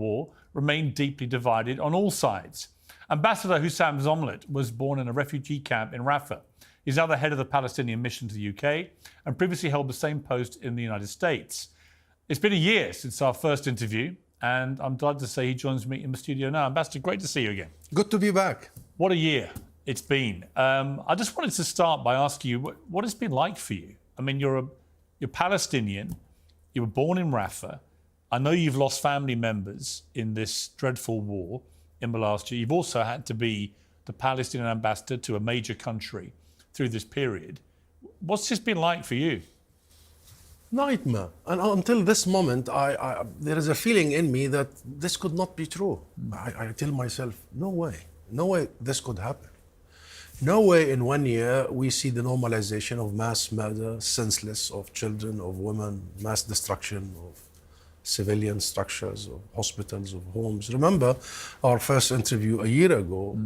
war remain deeply divided on all sides. Ambassador Husam Zomlot was born in a refugee camp in Rafah. He's now the head of the Palestinian mission to the UK and previously held the same post in the United States. It's been a year since our first interview, and I'm delighted to say he joins me in the studio now. Ambassador, great to see you again. Good to be back. What a year it's been. I just wanted to start by asking you what it's been like for you. I mean, you're Palestinian, you were born in Rafah. I know you've lost family members in this dreadful war in the last year. You've also had to be the Palestinian ambassador to a major country through this period. What's this been like for you? Nightmare. And until this moment, there is a feeling in me that this could not be true. I tell myself, no way this could happen. No way in 1 year we see the normalization of mass murder, senseless, of children, of women, mass destruction of civilian structures, of hospitals, of homes. Remember our first interview a year ago,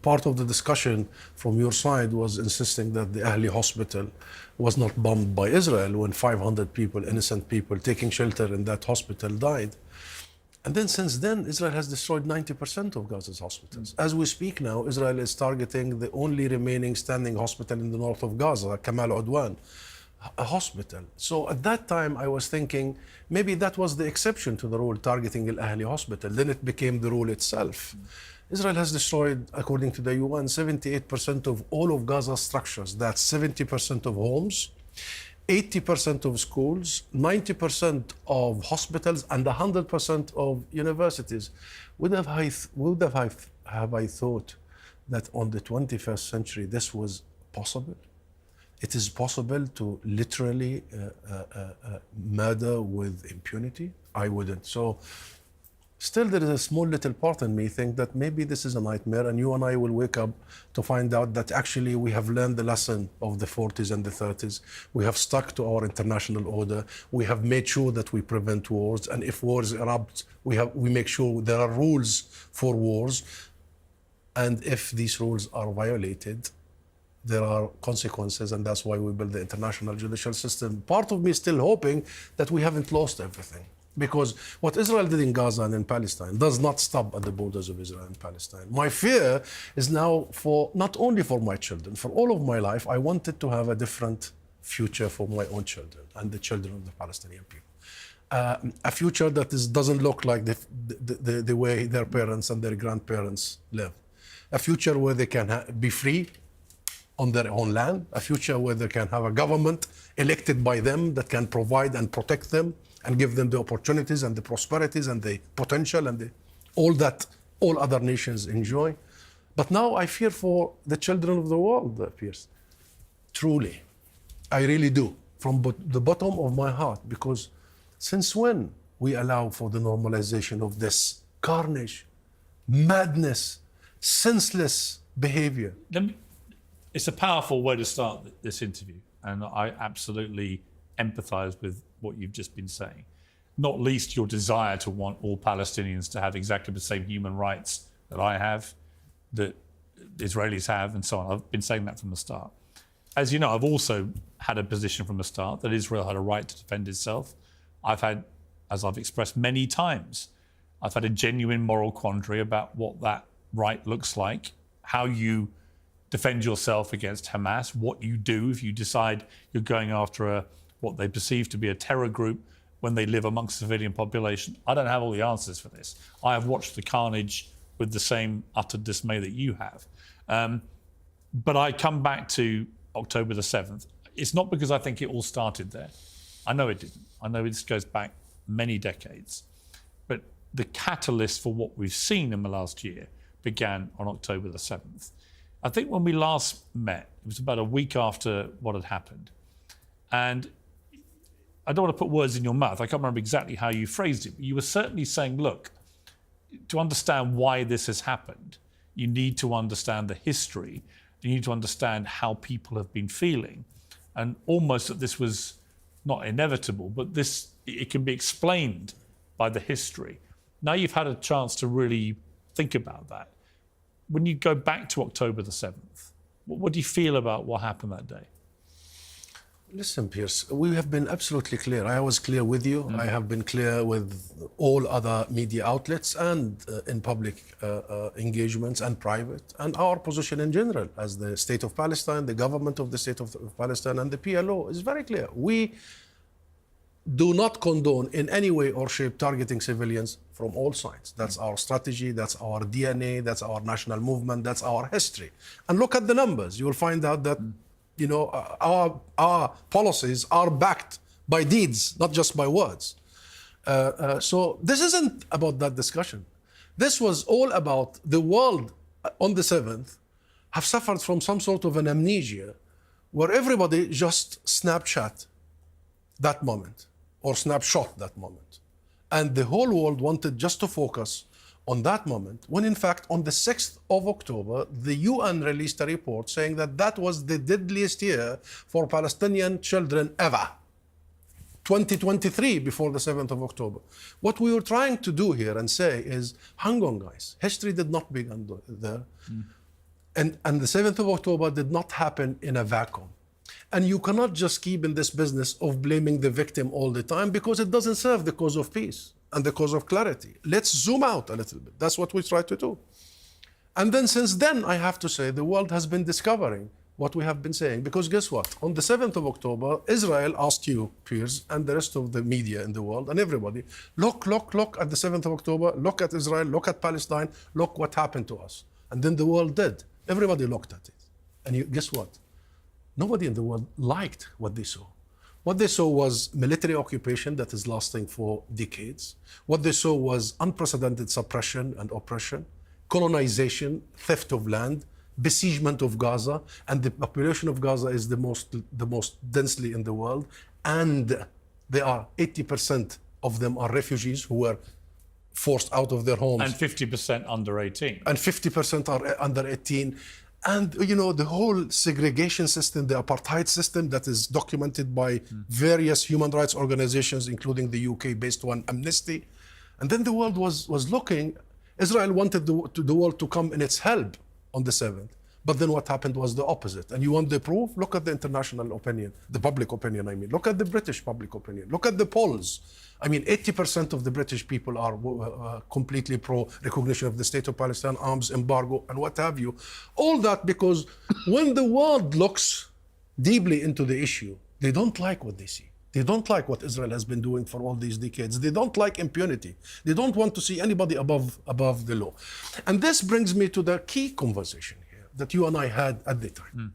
part of the discussion from your side was insisting that the Ahli hospital was not bombed by Israel when 500 people, innocent people, taking shelter in that hospital died. And then since then, Israel has destroyed 90% of Gaza's hospitals. As we speak now, Israel is targeting the only remaining standing hospital in the north of Gaza, Kamal Udwan, a hospital. So at that time, I was thinking, maybe that was the exception to the rule, targeting Al Ahli hospital. Then it became the rule itself. Israel has destroyed, according to the UN, 78% of all of Gaza's structures. That's 70% of homes, 80% of schools, 90% of hospitals, and 100% of universities. Would have I thought that on the 21st century this was possible? It is possible to literally murder with impunity? I wouldn't. So still there is a small little part in me think that maybe this is a nightmare, and you and I will wake up to find out that actually we have learned the lesson of the 40s and the 30s. We have stuck to our international order. We have made sure that we prevent wars, and if wars erupt, we make sure there are rules for wars. And if these rules are violated, there are consequences, and that's why we build the international judicial system. Part of me is still hoping that we haven't lost everything. Because what Israel did in Gaza and in Palestine does not stop at the borders of Israel and Palestine. My fear is now not only for my children, for all of my life, I wanted to have a different future for my own children and the children of the Palestinian people. A future that doesn't look like the way their parents and their grandparents lived. A future where they can be free on their own land. A future where they can have a government elected by them that can provide and protect them and give them the opportunities and the prosperities and the potential and all that all other nations enjoy. But now I fear for the children of the world, Piers. Truly, I really do, from the bottom of my heart, because since when we allow for the normalization of this carnage, madness, senseless behavior? It's a powerful way to start this interview, and I absolutely empathise with what you've just been saying, not least your desire to want all Palestinians to have exactly the same human rights that I have, that Israelis have, and so on. I've been saying that from the start. As you know, I've also had a position from the start that Israel had a right to defend itself. I've had, as I've expressed many times, I've had a genuine moral quandary about what that right looks like, how you defend yourself against Hamas, what you do if you decide you're going after what they perceive to be a terror group when they live amongst the civilian population. I don't have all the answers for this. I have watched the carnage with the same utter dismay that you have. But I come back to October the 7th. It's not because I think it all started there. I know it didn't. I know this goes back many decades. But the catalyst for what we've seen in the last year began on October the 7th. I think when we last met, it was about a week after what had happened. And I don't want to put words in your mouth. I can't remember exactly how you phrased it, but you were certainly saying, look, to understand why this has happened, you need to understand the history. You need to understand how people have been feeling. And almost that this was not inevitable, but it can be explained by the history. Now you've had a chance to really think about that. When you go back to October the 7th, what do you feel about what happened that day? Listen, Piers, we have been absolutely clear. I was clear with you. I have been clear with all other media outlets and in public engagements and private, and our position in general as the State of Palestine, the government of the State of Palestine, and the PLO is very clear. We do not condone in any way or shape targeting civilians from all sides. That's our strategy, that's our DNA, that's our national movement, that's our history. And look at the numbers. You will find out that our policies are backed by deeds, not just by words. So this isn't about that discussion. This was all about the world on the 7th have suffered from some sort of an amnesia where everybody just Snapchat that moment or snapshot that moment. And the whole world wanted just to focus on that moment, when in fact on the 6th of October, the UN released a report saying that that was the deadliest year for Palestinian children ever. 2023 before the 7th of October. What we were trying to do here and say is, hang on guys, history did not begin there. And the 7th of October did not happen in a vacuum. And you cannot just keep in this business of blaming the victim all the time because it doesn't serve the cause of peace and the cause of clarity. Let's zoom out a little bit. That's what we try to do. And then since then, I have to say, the world has been discovering what we have been saying. Because guess what? On the 7th of October, Israel asked you, Piers, and the rest of the media in the world, and everybody, look at the 7th of October, look at Israel, look at Palestine, look what happened to us. And then the world did. Everybody looked at it. And guess what? Nobody in the world liked what they saw. What they saw was military occupation that is lasting for decades. What they saw was unprecedented suppression and oppression, colonization, theft of land, besiegement of Gaza, and the population of Gaza is the most densely in the world. And they are 80% of them are refugees who were forced out of their homes. And 50% under 18. And 50% are under 18. And, the whole segregation system, the apartheid system that is documented by various human rights organizations, including the UK-based one, Amnesty. And then the world was looking. Israel wanted the world to come in its help on the 7th. But then what happened was the opposite. And you want the proof? Look at the international opinion, the public opinion, I mean. Look at the British public opinion. Look at the polls. 80% of the British people are completely pro-recognition of the State of Palestine, arms embargo, and what have you. All that because when the world looks deeply into the issue, they don't like what they see. They don't like what Israel has been doing for all these decades. They don't like impunity. They don't want to see anybody above the law. And this brings me to the key conversation here that you and I had at the time.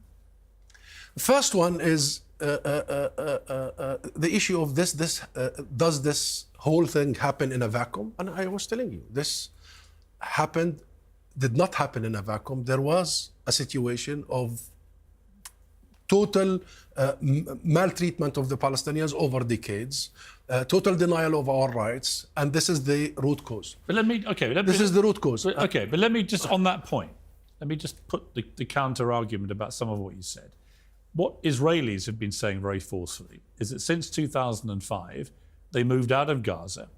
The first one is the issue of does this whole thing happen in a vacuum? And I was telling you, this did not happen in a vacuum. There was a situation of total maltreatment of the Palestinians over decades, total denial of our rights, and this is the root cause. But this is the root cause. But let me just, on that point, let me just put the counter argument about some of what you said. What Israelis have been saying very forcefully is that since 2005, they moved out of Gaza.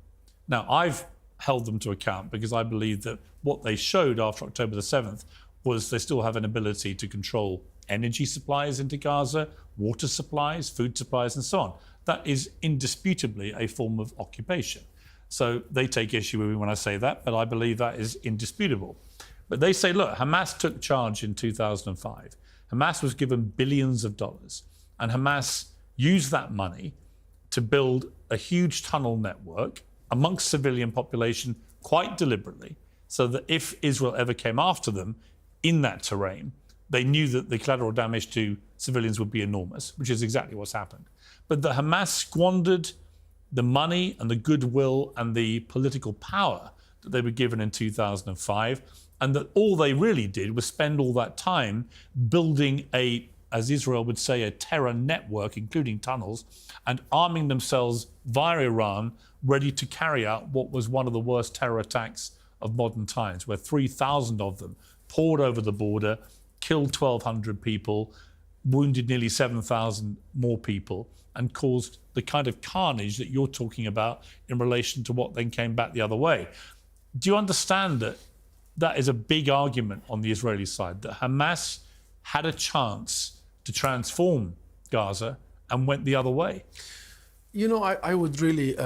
Now, I've held them to account because I believe that what they showed after October the 7th was they still have an ability to control energy supplies into Gaza, water supplies, food supplies, and so on. That is indisputably a form of occupation. So they take issue with me when I say that, but I believe that is indisputable. But they say, look, Hamas took charge in 2005. Hamas was given billions of dollars, and Hamas used that money to build a huge tunnel network amongst civilian population quite deliberately, so that if Israel ever came after them in that terrain, they knew that the collateral damage to civilians would be enormous, which is exactly what's happened. But that Hamas squandered the money and the goodwill and the political power that they were given in 2005, and that all they really did was spend all that time building as Israel would say, a terror network, including tunnels, and arming themselves via Iran, ready to carry out what was one of the worst terror attacks of modern times, where 3,000 of them poured over the border, killed 1,200 people, wounded nearly 7,000 more people, and caused the kind of carnage that you're talking about in relation to what then came back the other way. Do you understand that that is a big argument on the Israeli side, that Hamas had a chance to transform Gaza and went the other way. You know, I would really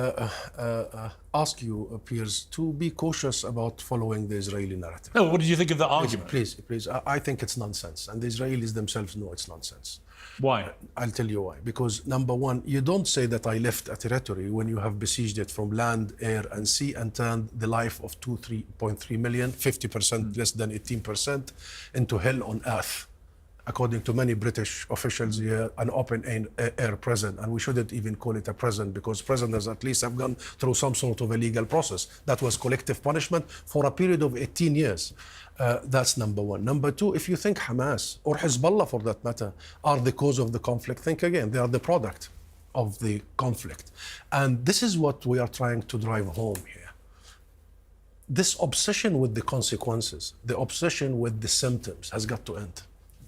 ask you, Piers, to be cautious about following the Israeli narrative. No, what did you think of the argument? Please. I think it's nonsense. And the Israelis themselves know it's nonsense. Why? I'll tell you why. Because number one, you don't say that I left a territory when you have besieged it from land, air, and sea and turned the life of 3.3 million, 50%, less than 18%, into hell on earth. According to many British officials here, an open air prison, and we shouldn't even call it a prison because prisoners at least have gone through some sort of a legal process. That was collective punishment for a period of 18 years. That's number one. Number two, if you think Hamas or Hezbollah for that matter are the cause of the conflict, think again, they are the product of the conflict. And this is what we are trying to drive home here. This obsession with the consequences, the obsession with the symptoms has got to end.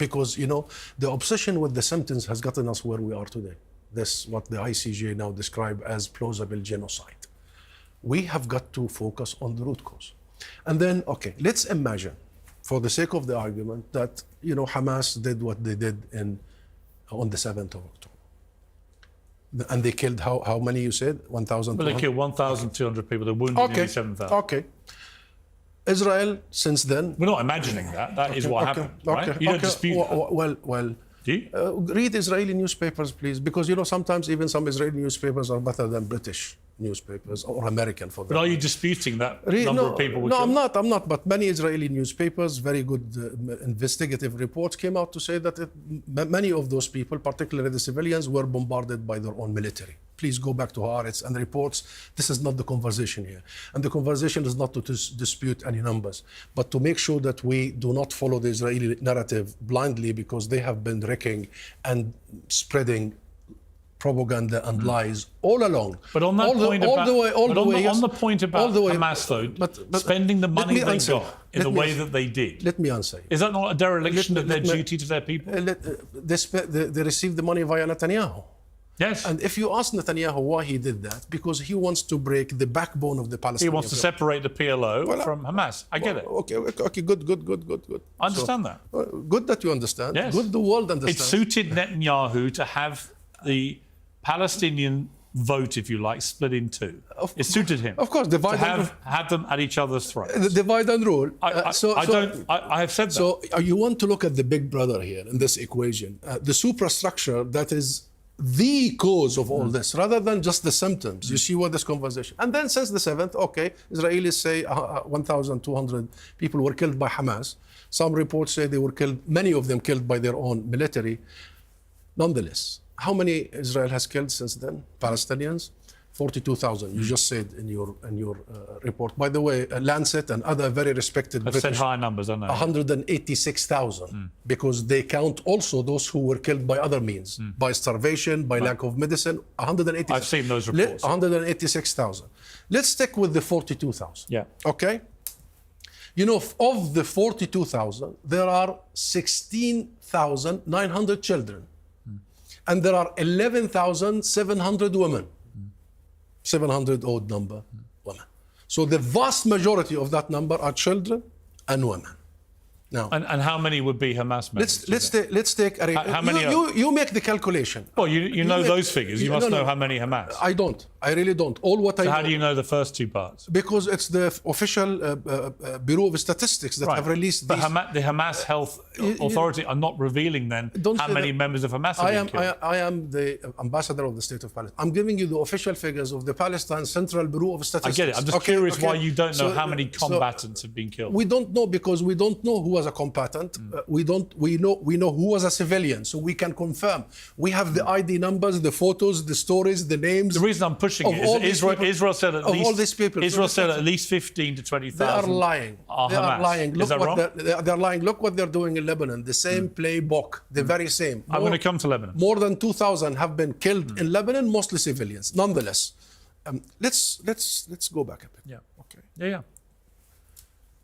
Because, you know, the obsession with the symptoms has gotten us where we are today. This what the ICJ now describe as plausible genocide. We have got to focus on the root cause. And then, okay, let's imagine, for the sake of the argument, that, you know, Hamas did what they did on the 7th of October. And they killed how many, you said? 1,200? Well, they killed 1,200 people. They wounded nearly 7,000. Okay. Israel, since then... We're not imagining that. That is what happened, right? You don't dispute that. Well, do you? Read Israeli newspapers, please, because, you know, sometimes even some Israeli newspapers are better than British newspapers or American for that. But are you disputing that number of people were killed? No, I'm not. But many Israeli newspapers, very good investigative reports came out to say that many of those people, particularly the civilians, were bombarded by their own military. Please go back to Haaretz and reports. This is not the conversation here. And the conversation is not to dispute any numbers, but to make sure that we do not follow the Israeli narrative blindly because they have been wrecking and spreading propaganda and lies all along. But on that point about Hamas, though, spending the money they got in the way that they did. Let me answer you. Is that not a dereliction of their duty to their people? They received the money via Netanyahu. Yes. And if you ask Netanyahu why he did that, because he wants to break the backbone of the Palestinians. He wants to separate the PLO from Hamas. I get it. Okay, good. I understand that. Good that you understand. Yes. Good the world understands. It suited Netanyahu to have the Palestinian vote, if you like, split in two. It suited him. Of course, divide and have them at each other's throats. Divide and rule. I have said that. So you want to look at the big brother here in this equation, the superstructure that is the cause of all this, rather than just the symptoms. You see what this conversation. And then since the 7th, okay, Israelis say 1,200 people were killed by Hamas. Some reports say they were killed, many of them killed by their own military. Nonetheless, how many Israel has killed since then? Palestinians? 42,000. You just said in your report. By the way, Lancet and other very respected I've said high numbers, I know. 186,000 because they count also those who were killed by other means, by starvation, by lack of medicine. 186. I've seen those reports. 186,000. Let's stick with the 42,000. Yeah. Okay. You know, of the 42,000, there are 16,900 children, and there are 11,700 women. 700 odd number women. So the vast majority of that number are children and women. Now, and how many would be Hamas members? Let's take how many you make the calculation. Well, you know those figures. You must know how many Hamas. I don't. I really don't. So how do you know the first two parts? Because it's the official Bureau of Statistics that have released these. But the Hamas Health Authority are not revealing then how many members of Hamas have been killed. I am the ambassador of the State of Palestine. I'm giving you the official figures of the Palestine Central Bureau of Statistics. I get it. I'm just curious why you don't know how many combatants have been killed. We don't know because we don't know who was a combatant. We know who was a civilian, so we can confirm. We have the ID numbers, the photos, the stories, the names. The reason I'm pushing it is Israel said at least all these people. Israel said at least 15 to 20,000. They are lying. They are lying. Is that wrong? They're lying. Look what they're doing in Lebanon. The same playbook. The very same. I'm going to come to Lebanon. More than 2,000 have been killed in Lebanon, mostly civilians. Nonetheless, let's go back a bit. Yeah. Okay. Yeah.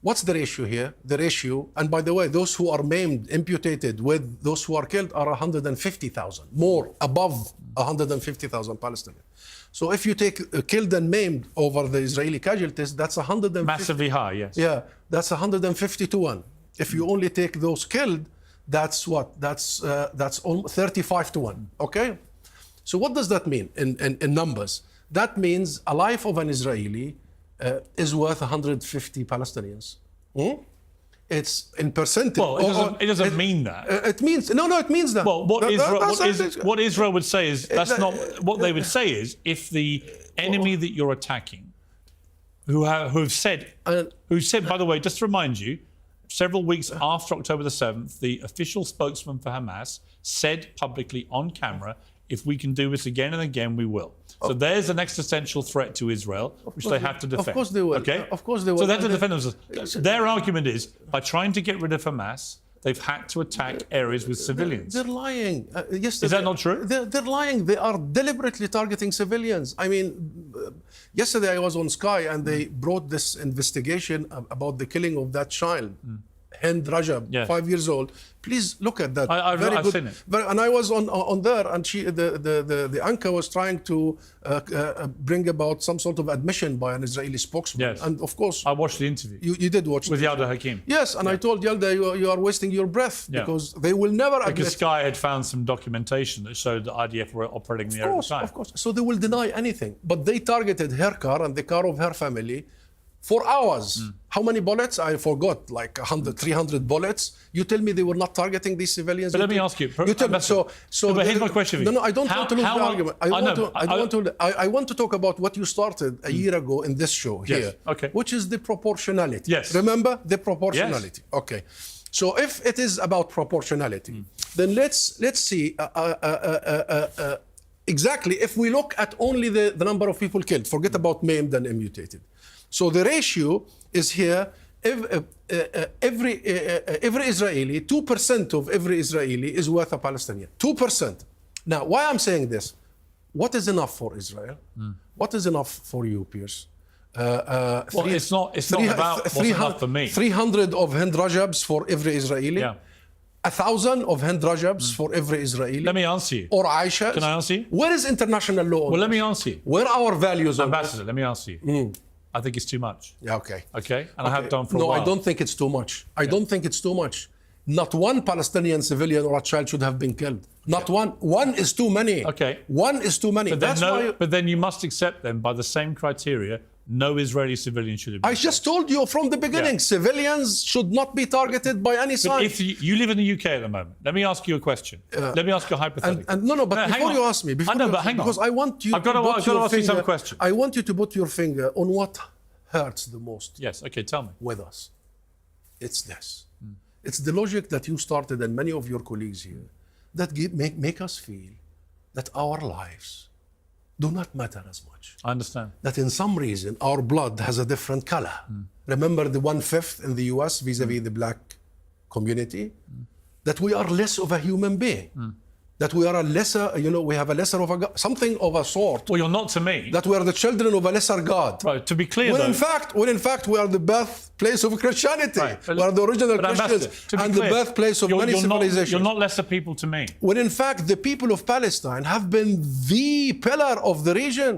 What's the ratio here? The ratio, and by the way, those who are maimed, amputated with those who are killed are 150,000, more, above 150,000 Palestinians. So if you take killed and maimed over the Israeli casualties, that's 150. Massively high, yes. Yeah, that's 150 to 1. If you only take those killed, that's what? That's 35 to 1, okay? So what does that mean in numbers? That means a life of an Israeli is worth 150 Palestinians. It's in percentage. Well, it doesn't mean that. It means it means that. Well, what Israel would say is that's not what they would say. Is if the enemy that you're attacking, who said, by the way, just to remind you, several weeks after October the 7th, the official spokesman for Hamas said publicly on camera, if we can do this again and again, we will. So there's an existential threat to Israel, which they have to defend. Of course they will. Okay? Of course they will. So they have to defend themselves. Their argument is, by trying to get rid of Hamas, they've had to attack areas with civilians. They're lying. Yes, is that not true? They're lying. They are deliberately targeting civilians. I mean, yesterday I was on Sky and they brought this investigation about the killing of that child. Hind Rajab, 5 years old. Please look at that. I've seen it. And I was on there, and the anchor was trying to bring about some sort of admission by an Israeli spokesman. Yes. And of course, I watched the interview. You did watch with Yalda Hakim. Yes, and I told Yalda, you are wasting your breath because they will never admit. Because Sky had found some documentation that showed that IDF were operating in the area at the time. Of course. So they will deny anything, but they targeted her car and the car of her family for hours. How many bullets? I forgot, like 100, 300 bullets. You tell me they were not targeting these civilians? But let me ask you. Tell me, but here's my question. No, I don't want to lose the argument. I want to talk about what you started a year ago in this show here, which is the proportionality. Yes. Remember the proportionality. Yes. Okay. So if it is about proportionality, then let's see exactly if we look at only the number of people killed, forget about maimed and mutilated. So the ratio is here. Every Israeli, 2% of every Israeli is worth a Palestinian. 2%. Now, why I'm saying this? What is enough for Israel? What is enough for you, Piers? It's not about what's enough for me. 300 of Hind Rajabs for every Israeli. 1,000 of Hind Rajabs for every Israeli. Let me answer you. Or Aisha. Can I answer you? Where is international law? Well, let me answer you. Where are our values? Ambassador, let me answer you. I think it's too much. Yeah, okay. Okay? And I have done for a while. No, I don't think it's too much. I don't think it's too much. Not one Palestinian civilian or a child should have been killed. Not one. One is too many. Okay. One is too many. But then you must accept then, by the same criteria, no Israeli civilian should have been killed. I just told you from the beginning, civilians should not be targeted by any side. If you live in the UK at the moment, let me ask you a question. Let me ask you a hypothetical. But before you ask me, because I want you to ask you some question. I want you to put your finger on what hurts the most. Yes, okay, tell me. With us. It's this. It's the logic that you started and many of your colleagues here that make us feel that our lives do not matter as much. I understand. That in some reason our blood has a different color. Remember the 1/5 in the US vis-a-vis the black community? That we are less of a human being. That we are a lesser, we have a lesser of a God, something of a sort. Well, you're not to me. That we are the children of a lesser God. Right, to be clear, when in fact we are the birthplace of Christianity. Right. We are the original Christians and the birthplace of many civilizations. You're not lesser people to me. When in fact the people of Palestine have been the pillar of the region.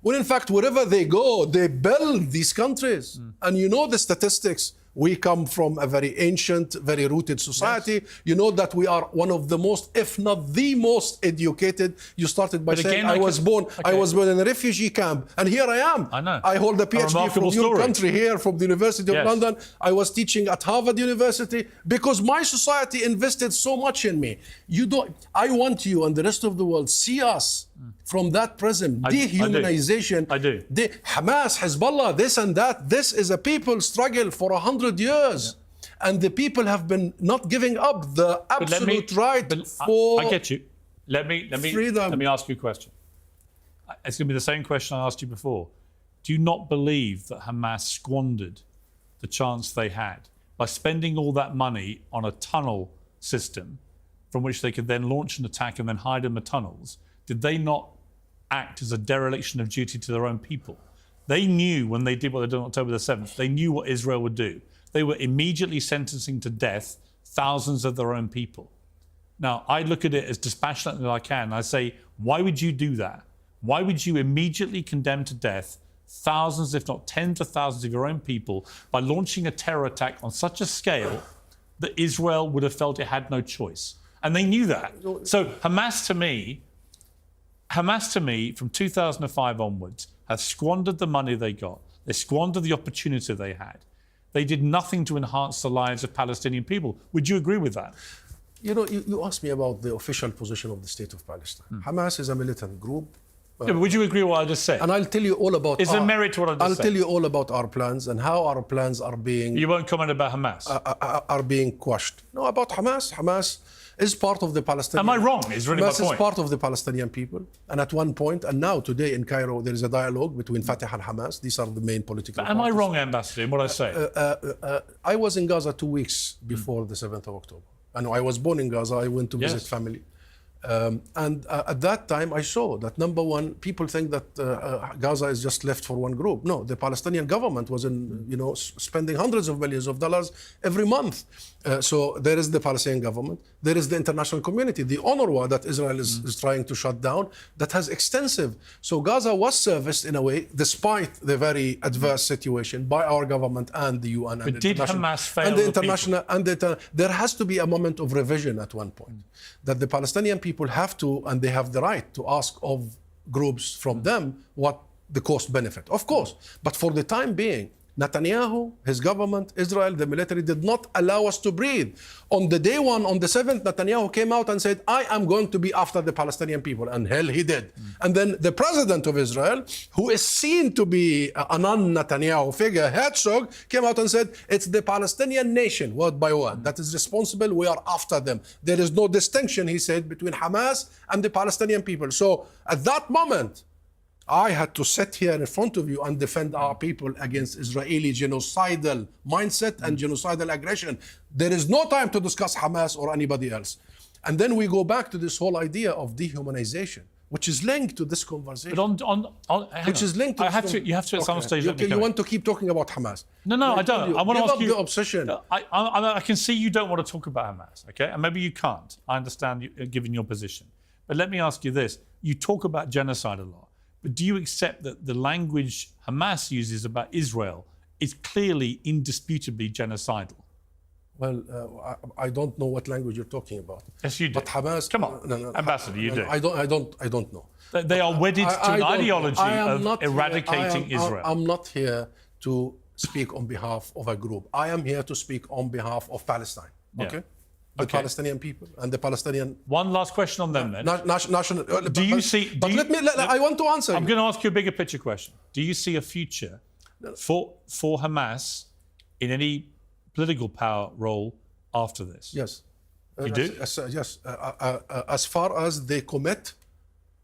When in fact wherever they go, they build these countries. And you know the statistics. We come from a very ancient, very rooted society. Yes. You know that we are one of the most, if not the most educated. You started by saying I was born in a refugee camp, and here I am. I know. I hold a PhD from your country here, from the University of London. I was teaching at Harvard University because my society invested so much in me. I want you and the rest of the world see us from that prism, dehumanization. I do. Hamas, Hezbollah, this and that. This is a people struggle for 100 years. And the people have been not giving up the absolute right for I get you. Let me freedom. Let me ask you a question. It's going to be the same question I asked you before. Do you not believe that Hamas squandered the chance they had by spending all that money on a tunnel system from which they could then launch an attack and then hide in the tunnels? Did they not act as a dereliction of duty to their own people? They knew when they did what they did on October the 7th, they knew what Israel would do. They were immediately sentencing to death thousands of their own people. Now, I look at it as dispassionately as I can. I say, why would you do that? Why would you immediately condemn to death thousands, if not tens of thousands of your own people by launching a terror attack on such a scale that Israel would have felt it had no choice? And they knew that. So Hamas, to me, Hamas, to me, from 2005 onwards, have squandered the money they got. They squandered the opportunity they had. They did nothing to enhance the lives of Palestinian people. Would you agree with that? You know, you asked me about the official position of the State of Palestine. Hamas is a militant group. Yeah, but would you agree with what I just said? And I'll tell you all about... Is there merit to what I just said? I'll tell you all about our plans and how our plans are being... You won't comment about Hamas? Are being quashed. No, about Hamas. Hamas is part of the Palestinian... Am I wrong? Is really my point. Hamas is part of the Palestinian people. And at one point, and now today in Cairo, there is a dialogue between Fatah and Hamas. These are the main political But am I wrong, Ambassador, in what I say? I was in Gaza 2 weeks before the 7th of October. And I was born in Gaza. I went to visit family. And at that time, I saw that, number one, people think that Gaza is just left for one group. No, the Palestinian government was spending hundreds of millions of dollars every month. So there is the Palestinian government. There is the international community, the UNRWA that Israel is trying to shut down, that has extensive. So Gaza was serviced in a way, despite the very adverse situation, by our government and the UN. But did Hamas fail and the international? There has to be a moment of revision at one point, that the Palestinian people have to, and they have the right to ask of groups from them what the cost benefit. Of course, but for the time being, Netanyahu, his government, Israel, the military did not allow us to breathe. On the day one, on the 7th, Netanyahu came out and said, I am going to be after the Palestinian people. And hell, he did. And then the president of Israel, who is seen to be a non-Netanyahu figure, Herzog, came out and said, it's the Palestinian nation, word by word, that is responsible. We are after them. There is no distinction, he said, between Hamas and the Palestinian people. So at that moment, I had to sit here in front of you and defend our people against Israeli genocidal mindset and genocidal aggression. There is no time to discuss Hamas or anybody else. And then we go back to this whole idea of dehumanization, which is linked to this conversation. But which is linked to you have to at some stage. You want to keep talking about Hamas? No, I don't. I want to ask you the obsession. I can see you don't want to talk about Hamas, okay? And maybe you can't. I understand you, given your position. But let me ask you this: you talk about genocide a lot. But do you accept that the language Hamas uses about Israel is clearly, indisputably genocidal? Well, I don't know what language you're talking about. Yes, you do. But Hamas, come on, Ambassador, you do. I don't know. They are wedded to an ideology of eradicating Israel. I'm not here to speak on behalf of a group. I am here to speak on behalf of Palestine. Okay. The Palestinian people and the Palestinian... One last question on them then. National... Do you see... I want to answer I'm going to ask you a bigger picture question. Do you see a future for Hamas in any political power role after this? Yes. You do? Yes. As far as they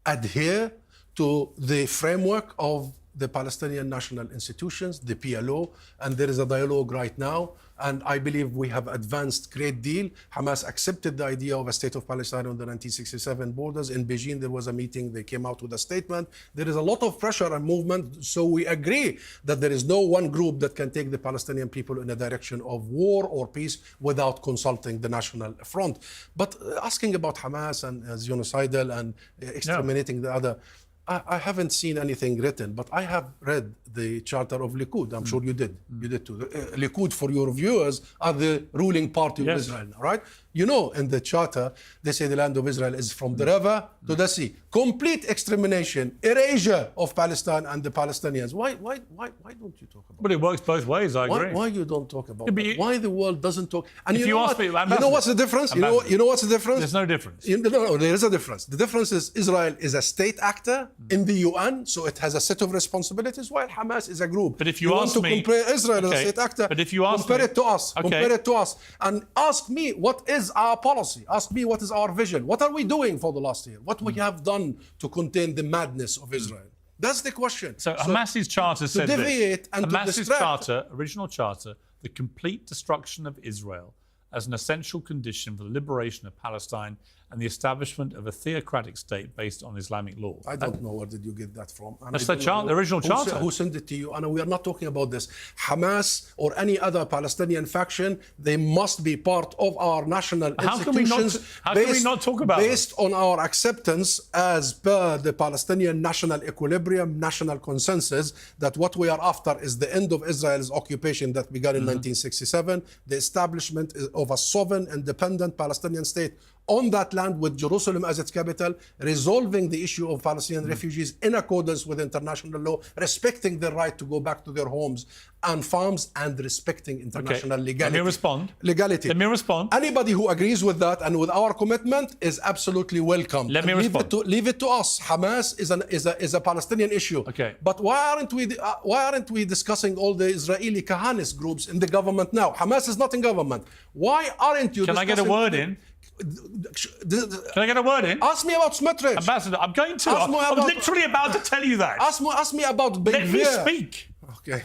adhere to the framework of the Palestinian national institutions, the PLO, and there is a dialogue right now. And I believe we have advanced a great deal. Hamas accepted the idea of a state of Palestine on the 1967 borders. In Beijing, there was a meeting. They came out with a statement. There is a lot of pressure and movement. So we agree that there is no one group that can take the Palestinian people in a direction of war or peace without consulting the National Front. But asking about Hamas and genocidal and exterminating the other, I haven't seen anything written, but I have read the Charter of Likud. I'm sure you did. You did too. Likud, for your viewers, are the ruling party of Israel, right? You know, in the Charter, they say the land of Israel is from the river to the sea. Complete extermination, erasure of Palestine and the Palestinians. Why don't you talk about it? But it works both ways, I agree. Why you don't talk about it? Why the world doesn't talk? And if you ask me, you know what's the difference? You know what's the difference? There's no difference. No, there is a difference. The difference is Israel is a state actor in the UN, so it has a set of responsibilities, while Hamas is a group. But if you ask me, want to compare Israel as a state actor, but if you ask compare me, it to us, compare it to us, and ask me what is our policy. Ask me what is our vision. What are we doing for the last year? What we have done to contain the madness of Israel? That's the question. So Hamas's charter said this. Deviate and Hamas's charter, original charter, the complete destruction of Israel as an essential condition for the liberation of Palestine and the establishment of a theocratic state based on Islamic law. I don't know where did you get that from. That's the original charter. Who sent it to you? And we are not talking about this. Hamas or any other Palestinian faction, they must be part of our national institutions. How can we not talk about based on our acceptance as per the Palestinian national equilibrium, national consensus, that what we are after is the end of Israel's occupation that began in 1967, the establishment of a sovereign, independent Palestinian state on that land with Jerusalem as its capital, resolving the issue of Palestinian refugees in accordance with international law, respecting their right to go back to their homes and farms, and respecting international legality. Let me respond. Legality. Let me respond. Anybody who agrees with that and with our commitment is absolutely welcome. Let me respond. Leave it to us. Hamas is a Palestinian issue. Okay. But why aren't we discussing all the Israeli Kahanist groups in the government now? Hamas is not in government. Why aren't you? Can I get a word in? Can I get a word in? Ask me about Smotrich. Ambassador, I'm going to. I'm literally about to tell you that. Ask me about Ben Let me Gvir. speak. Okay.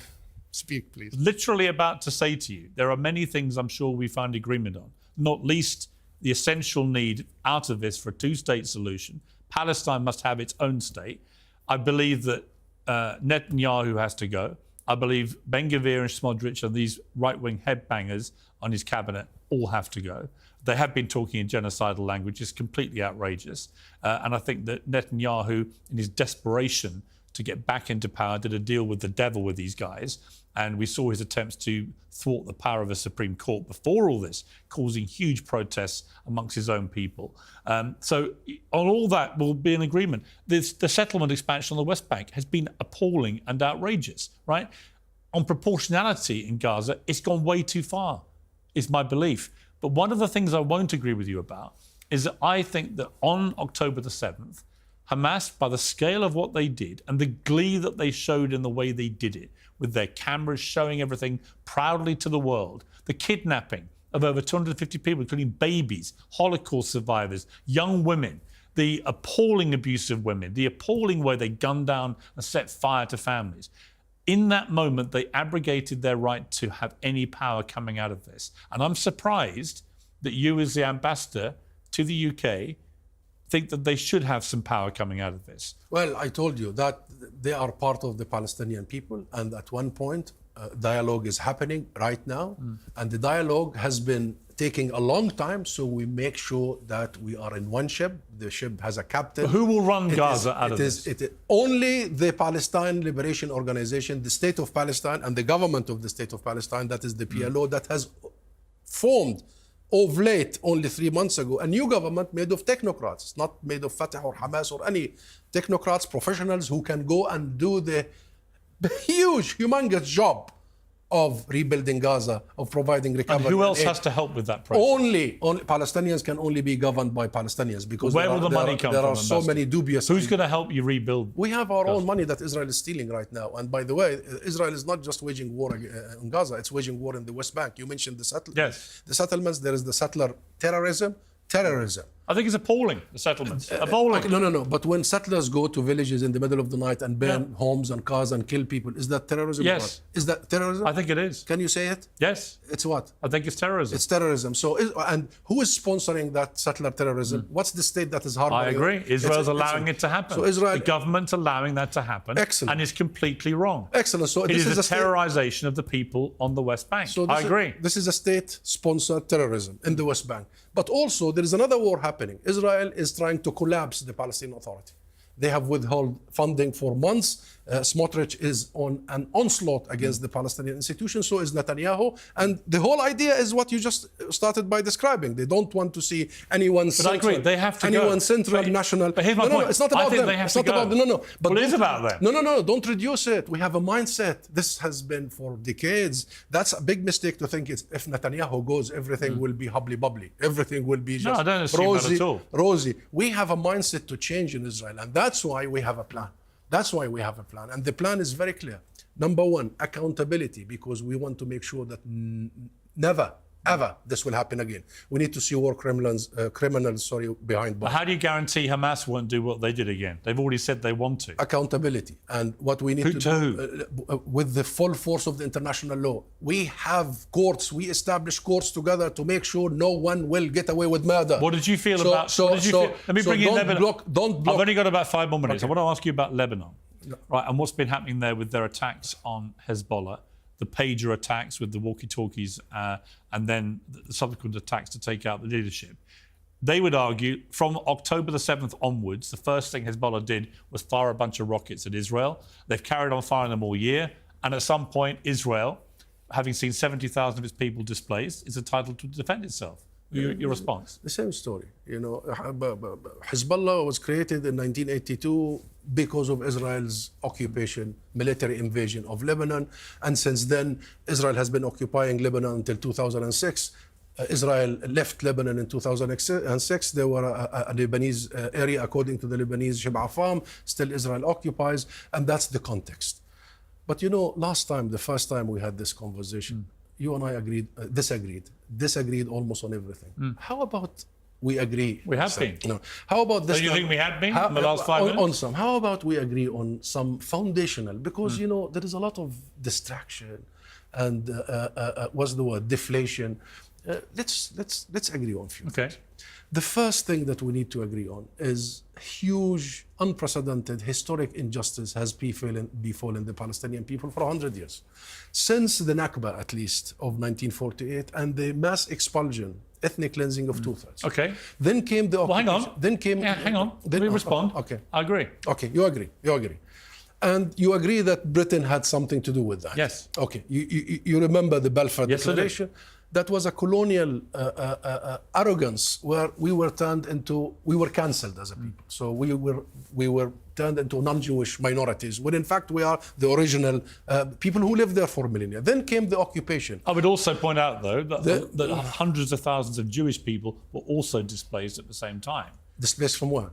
Speak, please. Literally about to say to you, there are many things I'm sure we find agreement on, not least the essential need out of this for a two-state solution. Palestine must have its own state. I believe that Netanyahu has to go. I believe Ben Gvir and Smotrich and these right-wing headbangers on his cabinet all have to go. They have been talking in genocidal language. It's completely outrageous. And I think that Netanyahu, in his desperation to get back into power, did a deal with the devil with these guys. And we saw his attempts to thwart the power of a Supreme Court before all this, causing huge protests amongst his own people. So on all that, we'll be in agreement. The settlement expansion on the West Bank has been appalling and outrageous, right? On proportionality in Gaza, it's gone way too far, is my belief. But one of the things I won't agree with you about is that I think that on October the 7th, Hamas, by the scale of what they did and the glee that they showed in the way they did it, with their cameras showing everything proudly to the world, the kidnapping of over 250 people, including babies, Holocaust survivors, young women, the appalling abuse of women, the appalling way they gunned down and set fire to families. In that moment, they abrogated their right to have any power coming out of this. And I'm surprised that you, as the ambassador to the UK, think that they should have some power coming out of this. Well, I told you that they are part of the Palestinian people, and at one point, dialogue is happening right now, and the dialogue has been taking a long time, so we make sure that we are in one ship. The ship has a captain. But who will run Gaza out of this? It is only the Palestine Liberation Organization, the State of Palestine, and the government of the State of Palestine, that is the PLO, that has formed of late, only 3 months ago, a new government made of technocrats. It's not made of Fatah or Hamas or any technocrats, professionals who can go and do the huge, humongous job of rebuilding Gaza, of providing recovery. And who else has to help with that process? Only Palestinians can only be governed by Palestinians, because where will the money come from? There are so many dubious. Who's going to help you rebuild? We have our own money that Israel is stealing right now. And by the way, Israel is not just waging war in Gaza; it's waging war in the West Bank. You mentioned the settlements. Yes. The settlements. There is the settler terrorism. I think it's appalling, the settlements. Appalling. No. But when settlers go to villages in the middle of the night and burn homes and cars and kill people, is that terrorism? Yes. Or not? Is that terrorism? I think it is. Can you say it? Yes. It's what? I think it's terrorism. It's terrorism. So, and who is sponsoring that settler terrorism? What's the state that is harboring I agree. Israel's allowing it to happen. So Israel, the government's allowing that to happen. Excellent. And it's completely wrong. Excellent. So it this is a state, terrorization of the people on the West Bank. So I agree. This is a state-sponsored terrorism in the West Bank. But also, there is another war happening. Israel is trying to collapse the Palestinian Authority. They have withheld funding for months. Smotrich is on an onslaught against the Palestinian institutions, so is Netanyahu. And the whole idea is what you just started by describing. They don't want to see anyone central. I agree, they have to anyone go. central, national. But here's my point. It's not about them. They have to go. But it is about them. No, don't reduce it. We have a mindset. This has been for decades. That's a big mistake to think if Netanyahu goes, everything will be hubbly-bubbly. Everything will be just I don't assume that at all. rosy. We have a mindset to change in Israel, and that's why we have a plan. That's why we have a plan. And the plan is very clear. Number one, accountability, because we want to make sure that never, ever this will happen again. We need to see war criminals behind bars. But how do you guarantee Hamas won't do what they did again? They've already said they want to. Accountability. And what we need to do with the full force of the international law. We have courts. We establish courts together to make sure no one will get away with murder. What did you feel about... Let me bring in Lebanon. Don't block. I've only got about 5 more minutes. Okay. I want to ask you about Lebanon. No. Right, and what's been happening there with their attacks on Hezbollah, the pager attacks with the walkie-talkies, and then the subsequent attacks to take out the leadership. They would argue from October the 7th onwards, the first thing Hezbollah did was fire a bunch of rockets at Israel. They've carried on firing them all year. And at some point, Israel, having seen 70,000 of its people displaced, is entitled to defend itself. Your response? The same story. You know, Hezbollah was created in 1982 because of Israel's occupation, military invasion of Lebanon. And since then, Israel has been occupying Lebanon until 2006. Israel left Lebanon in 2006. There were a Lebanese area, according to the Lebanese Shib'a Farm, still Israel occupies, and that's the context. But you know, the first time we had this conversation, you and I disagreed almost on everything. How about we agree? We have been. No. How about this? Do you think we have been in the last 5 minutes? On some. How about we agree on some foundational? Because you know there is a lot of distraction, and what's the word? Deflation. Let's agree on a few. Okay. Things. The first thing that we need to agree on is huge, unprecedented, historic injustice has befallen the Palestinian people for 100 years. Since the Nakba, at least, of 1948, and the mass expulsion, ethnic cleansing of 2/3. Okay. Then came the occupation. Well, hang on. Then came. Yeah, hang on. Then, Let me respond. Okay. I agree. Okay, you agree. And you agree that Britain had something to do with that? Yes. Okay. You remember the Balfour Declaration? That was a colonial arrogance where we were cancelled as a people. So we were turned into non-Jewish minorities, when in fact we are the original people who lived there for millennia. Then came the occupation. I would also point out, though, that hundreds of thousands of Jewish people were also displaced at the same time. Displaced from where?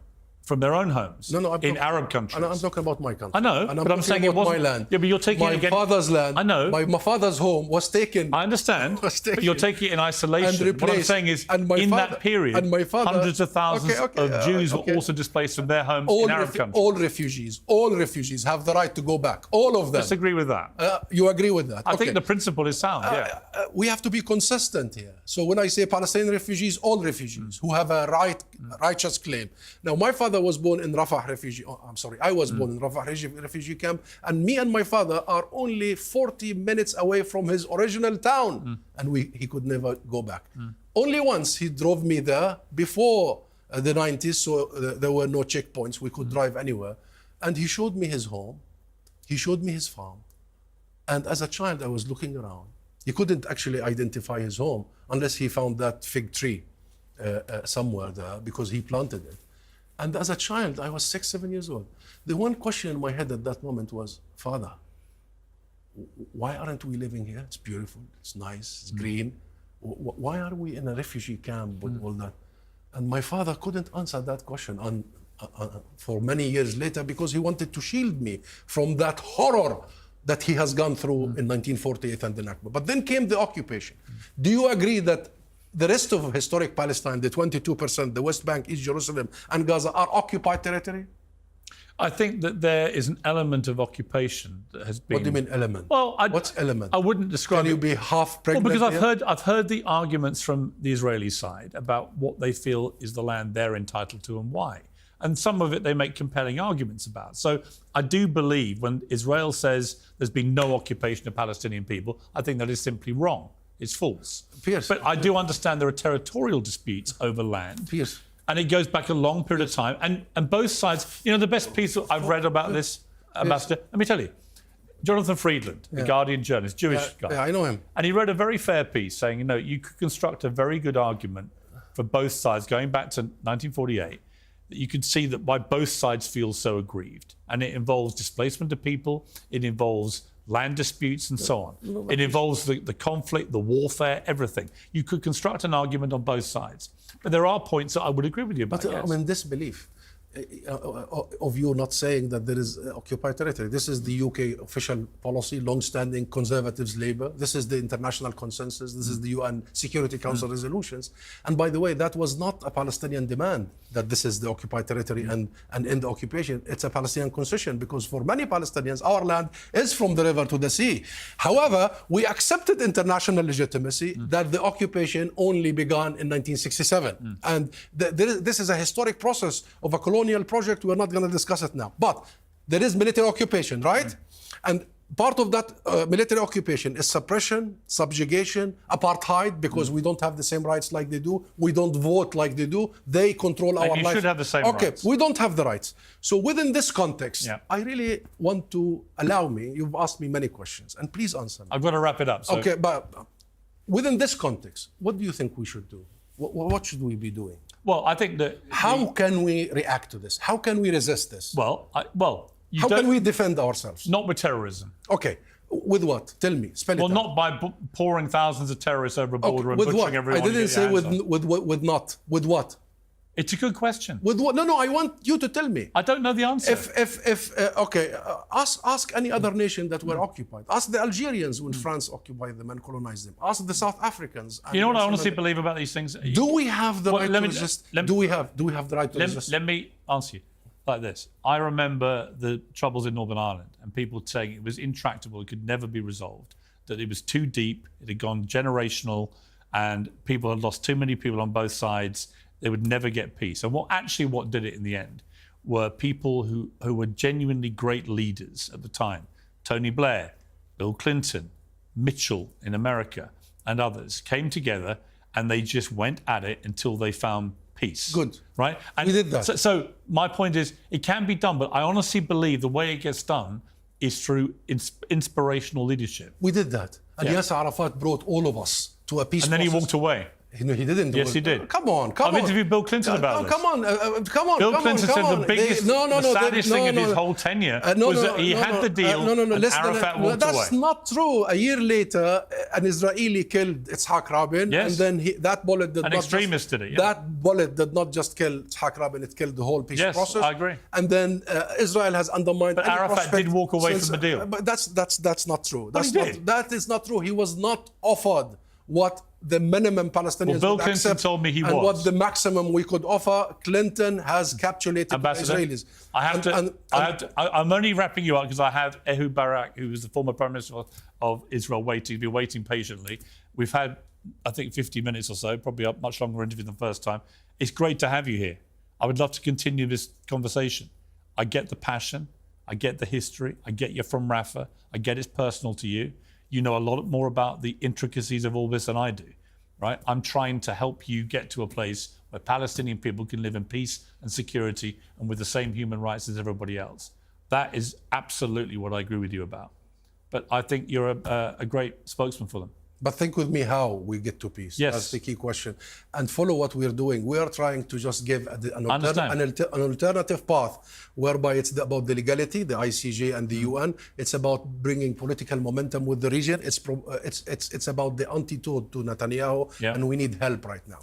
From their own homes. No, in Arab countries. I'm talking about my country. I know, and but I'm saying it wasn't my land. Yeah, but you're taking my it again. father's land. I know. My father's home was taken. I understand, but you're taking it in isolation. And What I'm saying is, that period, hundreds of thousands of Jews were also displaced from their homes in Arab countries. All refugees have the right to go back. All of them. Disagree with that. You agree with that? I think the principle is sound, yeah. We have to be consistent here. So when I say Palestinian refugees, all refugees who have a righteous claim. Now, my father was born in Rafah refugee. I was born in Rafah refugee camp, and me and my father are only 40 minutes away from his original town, and he could never go back. Only once he drove me there before the 90s, so there were no checkpoints. We could drive anywhere, and he showed me his home. He showed me his farm, and as a child, I was looking around. He couldn't actually identify his home unless he found that fig tree somewhere there because he planted it. And as a child, I was 6, 7 years old. The one question in my head at that moment was, Father, why aren't we living here? It's beautiful, it's nice, it's green. Why are we in a refugee camp with all that? And my father couldn't answer that question for many years later because he wanted to shield me from that horror that he has gone through in 1948 and the Nakba. But then came the occupation. Do you agree that the rest of historic Palestine, the 22%, the West Bank, East Jerusalem, and Gaza are occupied territory? I think that there is an element of occupation that has been. What do you mean element? Well, what's element? I wouldn't describe. Can you be half pregnant? Well, because I've heard the arguments from the Israeli side about what they feel is the land they're entitled to and why, and some of it they make compelling arguments about. So I do believe when Israel says there's been no occupation of Palestinian people, I think that is simply wrong. It's false. Pierce, but I do understand there are territorial disputes over land. Pierce. And it goes back a long period of time. And both sides, you know, the best piece I've read about this, Ambassador, let me tell you, Jonathan Friedland, the Guardian journalist, Jewish guy. Yeah, I know him. And he wrote a very fair piece saying, you know, you could construct a very good argument for both sides going back to 1948, that you could see that why both sides feel so aggrieved. And it involves displacement of people, it involves land disputes and so on. It involves the conflict, the warfare, everything. You could construct an argument on both sides. But there are points that I would agree with you about. But yes. I mean, this belief of you not saying that there is occupied territory. This is the UK official policy, long-standing Conservatives, Labour. This is the international consensus. This is the UN Security Council resolutions. And by the way, that was not a Palestinian demand that this is the occupied territory and end the occupation. It's a Palestinian concession because for many Palestinians, our land is from the river to the sea. However, we accepted international legitimacy that the occupation only began in 1967. And this is a historic process of a colonial project. We're not going to discuss it now. But there is military occupation, right? And part of that military occupation is suppression, subjugation, apartheid, because we don't have the same rights like they do. We don't vote like they do. They control our life. You should have the same rights. Okay, we don't have the rights. So within this context, I really want to allow me, you've asked me many questions, and please answer me. I've got to wrap it up. So. Okay, but within this context, what do you think we should do? What should we be doing? Well, I think that... How can we react to this? How can we resist this? How can we defend ourselves? Not with terrorism. Okay. With what? Tell me. Spell it out. Not by pouring thousands of terrorists over a border and butchering everyone. I didn't say with not. With what? It's a good question. With what? No, I want you to tell me. I don't know the answer. Ask any other nation that were occupied. Ask the Algerians when France occupied them and colonized them. Ask the South Africans. You know what I honestly believe about these things? Do we have the right to resist? Do we have the right to resist? Let me answer you like this. I remember the troubles in Northern Ireland and people saying it was intractable, it could never be resolved, that it was too deep, it had gone generational, and people had lost too many people on both sides. They would never get peace. And what did it in the end were people who were genuinely great leaders at the time. Tony Blair, Bill Clinton, Mitchell in America, and others came together and they just went at it until they found peace. Good. Right? And we did that. So my point is, it can be done, but I honestly believe the way it gets done is through inspirational leadership. We did that. And Yasser Arafat brought all of us to a peace process. And then he walked away. No, he didn't. Yes, he did. Come on. I've interviewed Bill Clinton about this. Come on. Bill Clinton said the biggest, the saddest thing of his whole tenure was that he had the deal and Arafat walked That's away. not true. A year later, an Israeli killed Yitzhak Rabin, and then that bullet did an extremist did it. That bullet did not just kill Yitzhak Rabin; it killed the whole peace process. Yes, I agree. And then Israel has undermined. But Arafat did walk away from the deal. But that's not true. That is not true. He was not offered what the minimum Palestinians Bill would Clinton accept told me he and was. what the maximum we could offer. Clinton has capitulated the Israelis. I'm only wrapping you up because I have Ehud Barak, who was the former Prime Minister of Israel, waiting patiently. We've had, I think, 50 minutes or so, probably a much longer interview than the first time. It's great to have you here. I would love to continue this conversation. I get the passion. I get the history. I get you're from Rafah. I get it's personal to you. You know a lot more about the intricacies of all this than I do, right? I'm trying to help you get to a place where Palestinian people can live in peace and security and with the same human rights as everybody else. That is absolutely what I agree with you about. But I think you're a great spokesman for them. But think with me how we get to peace. Yes. That's the key question. And follow what we're doing. We are trying to just give an alternative path whereby it's about the legality, the ICJ and the UN. It's about bringing political momentum with the region. It's about the antidote to Netanyahu, and we need help right now.